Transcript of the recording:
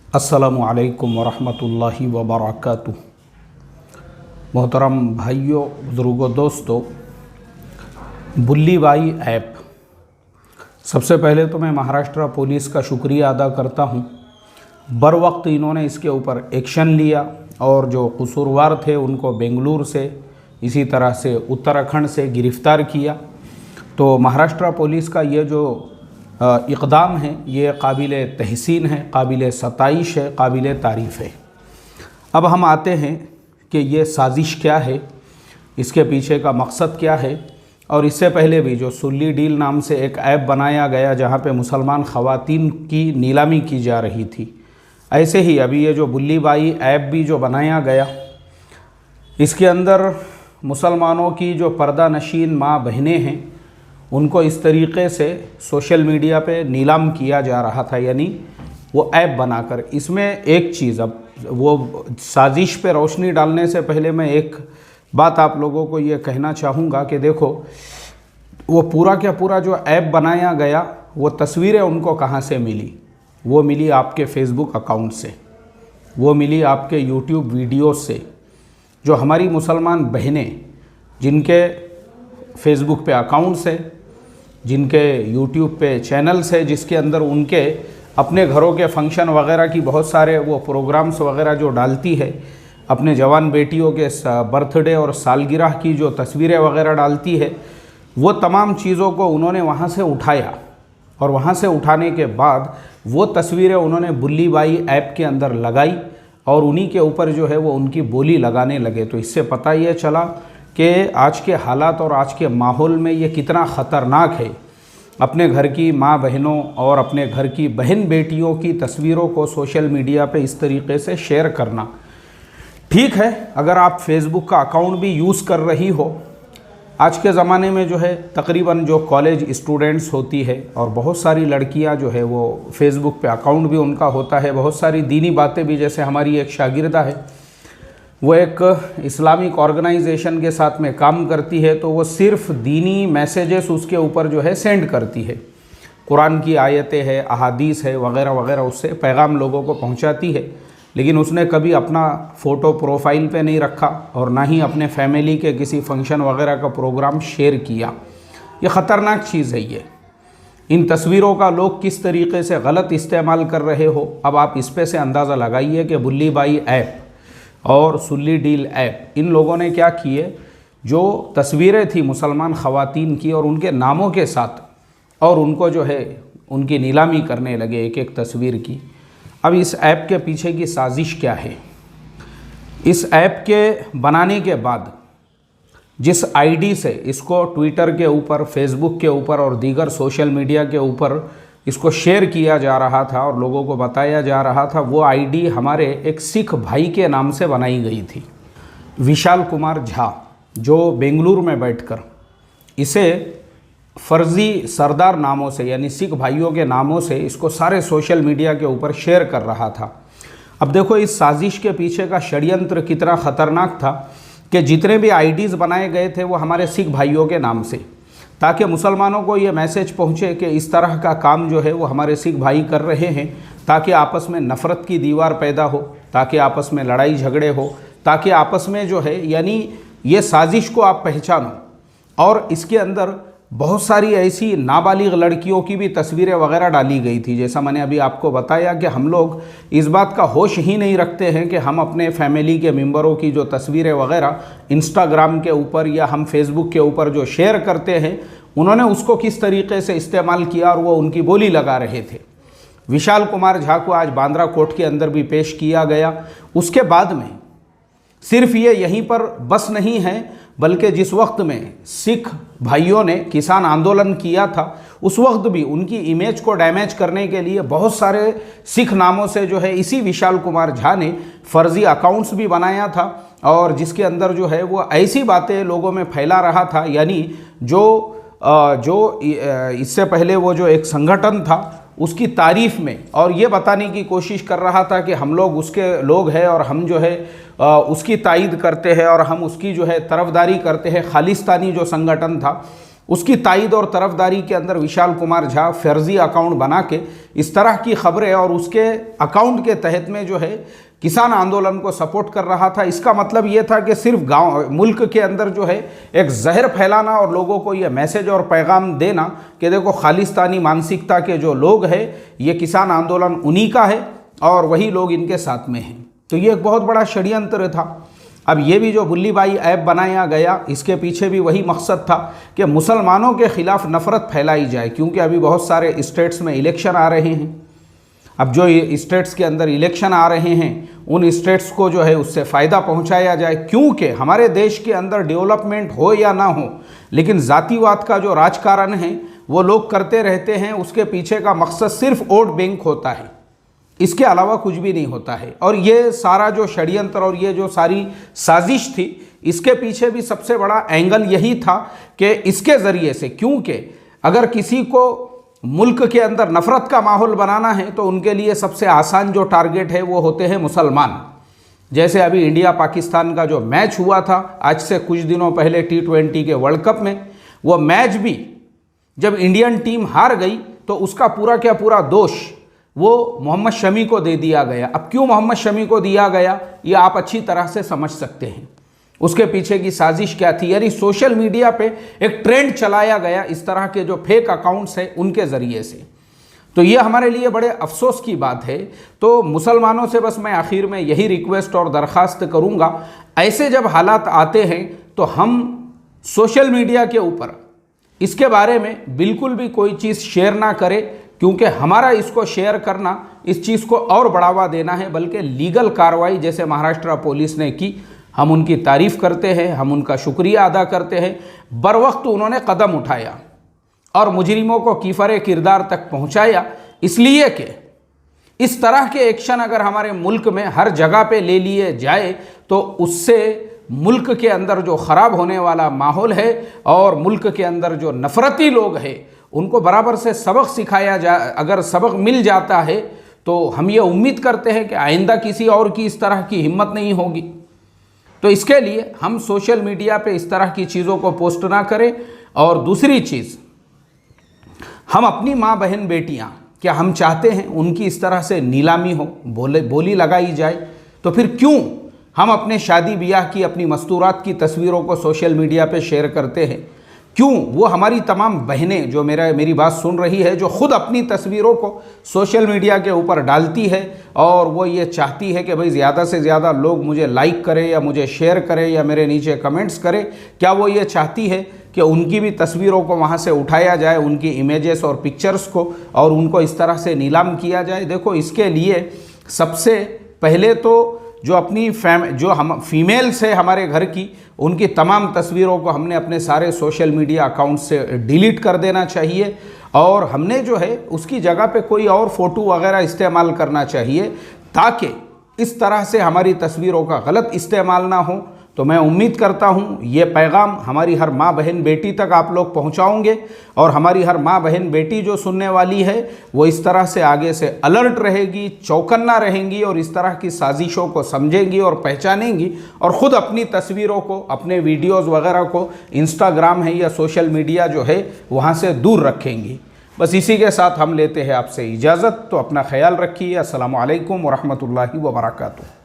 अस्सलामु अलैकुम वरहमतुल्लाहि वबरकातुह। मोहतरम भाइयों, बुज़ुर्गों, दोस्तों, बुल्ली बाई ऐप। सबसे पहले तो मैं महाराष्ट्र पुलिस का शुक्रिया अदा करता हूँ। बर वक्त इन्होंने इसके ऊपर एक्शन लिया और जो कसूरवार थे उनको बेंगलुरु से, इसी तरह से उत्तराखंड से गिरफ़्तार किया। तो महाराष्ट्र पुलिस का ये जो इक़दाम है ये काबिल तहसीन है, काबिल सताइश है, काबिल तारीफ़ है। अब हम आते हैं कि ये साजिश क्या है, इसके पीछे का मकसद क्या है। और इससे पहले भी जो सुल्ली डील नाम से एक ऐप बनाया गया जहाँ पे मुसलमान ख़वातीन की नीलामी की जा रही थी, ऐसे ही अभी ये जो बुल्ली बाई ऐप भी जो बनाया गया, इसके अंदर मुसलमानों की जो पर्दा नशीन माँ बहनें हैं उनको इस तरीक़े से सोशल मीडिया पे नीलाम किया जा रहा था, यानी वो ऐप बनाकर। इसमें एक चीज़, अब वो साजिश पे रोशनी डालने से पहले मैं एक बात आप लोगों को ये कहना चाहूँगा कि देखो, वो पूरा क्या पूरा जो ऐप बनाया गया, वो तस्वीरें उनको कहाँ से मिली? वो मिली आपके फेसबुक अकाउंट से, वो मिली आपके यूट्यूब वीडियो से। जो हमारी मुसलमान बहनें जिनके फेसबुक पे अकाउंट्स है, जिनके यूट्यूब पे चैनल्स है, जिसके अंदर उनके अपने घरों के फंक्शन वगैरह की बहुत सारे वो प्रोग्राम्स वगैरह जो डालती है, अपने जवान बेटियों के बर्थडे और सालगिरह की जो तस्वीरें वगैरह डालती है, वो तमाम चीज़ों को उन्होंने वहाँ से उठाया। और वहाँ से उठाने के बाद वो तस्वीरें उन्होंने बुल्ली बाई ऐप के अंदर लगाई और उन्हीं के ऊपर जो है वो उनकी बोली लगाने लगे। तो इससे पता ये चला कि आज के हालात और आज के माहौल में ये कितना ख़तरनाक है, अपने घर की माँ बहनों और अपने घर की बहन बेटियों की तस्वीरों को सोशल मीडिया पे इस तरीक़े से शेयर करना। ठीक है, अगर आप फेसबुक का अकाउंट भी यूज़ कर रही हो, आज के ज़माने में जो है तकरीबन जो कॉलेज स्टूडेंट्स होती है और बहुत सारी लड़कियां जो है वो फेसबुक पे अकाउंट भी उनका होता है, बहुत सारी दीनी बातें भी, जैसे हमारी एक शागिर्दा है, वो एक इस्लामिक ऑर्गेनाइजेशन के साथ में काम करती है, तो वो सिर्फ दीनी मैसेजेस उसके ऊपर जो है सेंड करती है, कुरान की आयतें हैं, अहादीस है वगैरह वगैरह, उससे पैगाम लोगों को पहुंचाती है। लेकिन उसने कभी अपना फ़ोटो प्रोफाइल पे नहीं रखा और ना ही अपने फैमिली के किसी फंक्शन वगैरह का प्रोग्राम शेयर किया। ये ख़तरनाक चीज़ है। ये इन तस्वीरों का लोग किस तरीके से गलत इस्तेमाल कर रहे हो, अब आप इस पे से अंदाज़ा लगाइए कि बुल्ली बाई ऐप और सुल्ली डील ऐप, इन लोगों ने क्या किए, जो तस्वीरें थी मुसलमान ख़वातीन की और उनके नामों के साथ, और उनको जो है उनकी नीलामी करने लगे एक एक तस्वीर की। अब इस ऐप के पीछे की साजिश क्या है? इस ऐप के बनाने के बाद जिस आईडी से इसको ट्विटर के ऊपर, फेसबुक के ऊपर और दीगर सोशल मीडिया के ऊपर इसको शेयर किया जा रहा था और लोगों को बताया जा रहा था, वो आईडी हमारे एक सिख भाई के नाम से बनाई गई थी, विशाल कुमार झा, जो बेंगलुरु में बैठकर इसे फ़र्ज़ी सरदार नामों से, यानी सिख भाइयों के नामों से इसको सारे सोशल मीडिया के ऊपर शेयर कर रहा था। अब देखो, इस साजिश के पीछे का षड्यंत्र कितना ख़तरनाक था कि जितने भी आईडीज़ बनाए गए थे वो हमारे सिख भाइयों के नाम से, ताकि मुसलमानों को ये मैसेज पहुँचे कि इस तरह का काम जो है वो हमारे सिख भाई कर रहे हैं, ताकि आपस में नफ़रत की दीवार पैदा हो, ताकि आपस में लड़ाई झगड़े हो, ताकि आपस में जो है, यानी ये साजिश को आप पहचानो। और इसके अंदर बहुत सारी ऐसी नाबालिग लड़कियों की भी तस्वीरें वगैरह डाली गई थी। जैसा मैंने अभी आपको बताया कि हम लोग इस बात का होश ही नहीं रखते हैं कि हम अपने फैमिली के मेंबरों की जो तस्वीरें वगैरह इंस्टाग्राम के ऊपर या हम फेसबुक के ऊपर जो शेयर करते हैं, उन्होंने उसको किस तरीके से इस्तेमाल किया और वो उनकी बोली लगा रहे थे। विशाल कुमार झा को आज बांद्रा कोर्ट के अंदर भी पेश किया गया। उसके बाद में सिर्फ ये यहीं पर बस नहीं है, बल्कि जिस वक्त में सिख भाइयों ने किसान आंदोलन किया था, उस वक्त भी उनकी इमेज को डैमेज करने के लिए बहुत सारे सिख नामों से जो है इसी विशाल कुमार झा ने फर्जी अकाउंट्स भी बनाया था, और जिसके अंदर जो है वो ऐसी बातें लोगों में फैला रहा था, यानी जो इससे पहले वो जो एक संगठन था उसकी तारीफ़ में, और ये बताने की कोशिश कर रहा था कि हम लोग उसके लोग हैं और हम जो है उसकी तायद करते हैं और हम उसकी जो है तरफदारी करते हैं। खालिस्तानी जो संगठन था उसकी तायद और तरफदारी के अंदर विशाल कुमार झा फर्जी अकाउंट बना के इस तरह की खबरें और उसके अकाउंट के तहत में जो है किसान आंदोलन को सपोर्ट कर रहा था। इसका मतलब ये था कि सिर्फ गांव मुल्क के अंदर जो है एक जहर फैलाना और लोगों को ये मैसेज और पैगाम देना कि देखो खालिस्तानी मानसिकता के जो लोग हैं ये किसान आंदोलन उन्हीं का है और वही लोग इनके साथ में हैं। तो ये एक बहुत बड़ा षड्यंत्र था। अब ये भी जो बुल्ली बाई ऐप बनाया गया इसके पीछे भी वही मकसद था कि मुसलमानों के ख़िलाफ़ नफ़रत फैलाई जाए, क्योंकि अभी बहुत सारे स्टेट्स में इलेक्शन आ रहे हैं। अब जो ये स्टेट्स के अंदर इलेक्शन आ रहे हैं उन स्टेट्स को जो है उससे फ़ायदा पहुंचाया जाए, क्योंकि हमारे देश के अंदर डेवलपमेंट हो या ना हो लेकिन जातिवाद का जो राजकारण है वो लोग करते रहते हैं। उसके पीछे का मकसद सिर्फ वोट बैंक होता है, इसके अलावा कुछ भी नहीं होता है। और ये सारा जो षड्यंत्र और ये जो सारी साजिश थी इसके पीछे भी सबसे बड़ा एंगल यही था कि इसके ज़रिए से, क्योंकि अगर किसी को मुल्क के अंदर नफ़रत का माहौल बनाना है तो उनके लिए सबसे आसान जो टारगेट है वो होते हैं मुसलमान। जैसे अभी इंडिया पाकिस्तान का जो मैच हुआ था आज से कुछ दिनों पहले T20 के वर्ल्ड कप में, वो मैच भी जब इंडियन टीम हार गई तो उसका पूरा क्या पूरा दोष वो मोहम्मद शमी को दे दिया गया। अब क्यों मोहम्मद शमी को दिया गया ये आप अच्छी तरह से समझ सकते हैं। उसके पीछे की साजिश क्या थी, यानी सोशल मीडिया पे एक ट्रेंड चलाया गया इस तरह के जो फेक अकाउंट्स हैं उनके ज़रिए से। तो ये हमारे लिए बड़े अफसोस की बात है। तो मुसलमानों से बस मैं आखिर में यही रिक्वेस्ट और दरख्वास्त करूँगा, ऐसे जब हालात आते हैं तो हम सोशल मीडिया के ऊपर इसके बारे में बिल्कुल भी कोई चीज़ शेयर ना करें, क्योंकि हमारा इसको शेयर करना इस चीज़ को और बढ़ावा देना है। बल्कि लीगल कार्रवाई जैसे महाराष्ट्र पुलिस ने की, हम उनकी तारीफ़ करते हैं, हम उनका शुक्रिया अदा करते हैं। बर वक्त उन्होंने कदम उठाया और मुजरिमों को कीफर किरदार तक पहुंचाया, इसलिए कि इस तरह के एक्शन अगर हमारे मुल्क में हर जगह पे ले लिए जाए तो उससे मुल्क के अंदर जो ख़राब होने वाला माहौल है और मुल्क के अंदर जो नफ़रती लोग हैं उनको बराबर से सबक सिखाया जाए। अगर सबक मिल जाता है तो हम ये उम्मीद करते हैं कि आइंदा किसी और की इस तरह की हिम्मत नहीं होगी। तो इसके लिए हम सोशल मीडिया पे इस तरह की चीज़ों को पोस्ट ना करें। और दूसरी चीज़, हम अपनी माँ बहन बेटियाँ, क्या हम चाहते हैं उनकी इस तरह से नीलामी हो, बोली लगाई जाए? तो फिर क्यों हम अपने शादी ब्याह की अपनी मस्तूरात की तस्वीरों को सोशल मीडिया पे शेयर करते हैं? क्यों वो हमारी तमाम बहनें जो मेरी बात सुन रही है, जो ख़ुद अपनी तस्वीरों को सोशल मीडिया के ऊपर डालती है और वो ये चाहती है कि भाई ज़्यादा से ज़्यादा लोग मुझे लाइक करें या मुझे शेयर करें या मेरे नीचे कमेंट्स करें, क्या वो ये चाहती है कि उनकी भी तस्वीरों को वहाँ से उठाया जाए, उनकी इमेजेस और पिक्चर्स को, और उनको इस तरह से नीलाम किया जाए? देखो, इसके लिए सबसे पहले तो जो अपनी जो हम फीमेल्स है हमारे घर की, उनकी तमाम तस्वीरों को हमने अपने सारे सोशल मीडिया अकाउंट से डिलीट कर देना चाहिए और हमने जो है उसकी जगह पे कोई और फ़ोटो वगैरह इस्तेमाल करना चाहिए, ताकि इस तरह से हमारी तस्वीरों का गलत इस्तेमाल ना हो। तो मैं उम्मीद करता हूँ ये पैगाम हमारी हर माँ बहन बेटी तक आप लोग पहुँचाओगे और हमारी हर माँ बहन बेटी जो सुनने वाली है वो इस तरह से आगे से अलर्ट रहेगी, चौकन्ना रहेंगी और इस तरह की साजिशों को समझेंगी और पहचानेंगी और ख़ुद अपनी तस्वीरों को, अपने वीडियोज़ वगैरह को इंस्टाग्राम है या सोशल मीडिया जो है वहाँ से दूर रखेंगी। बस इसी के साथ हम लेते हैं आपसे इजाज़त। तो अपना ख्याल रखिए। अस्सलामु अलैकुम वरहमतुल्लाहि वबरकातुहू।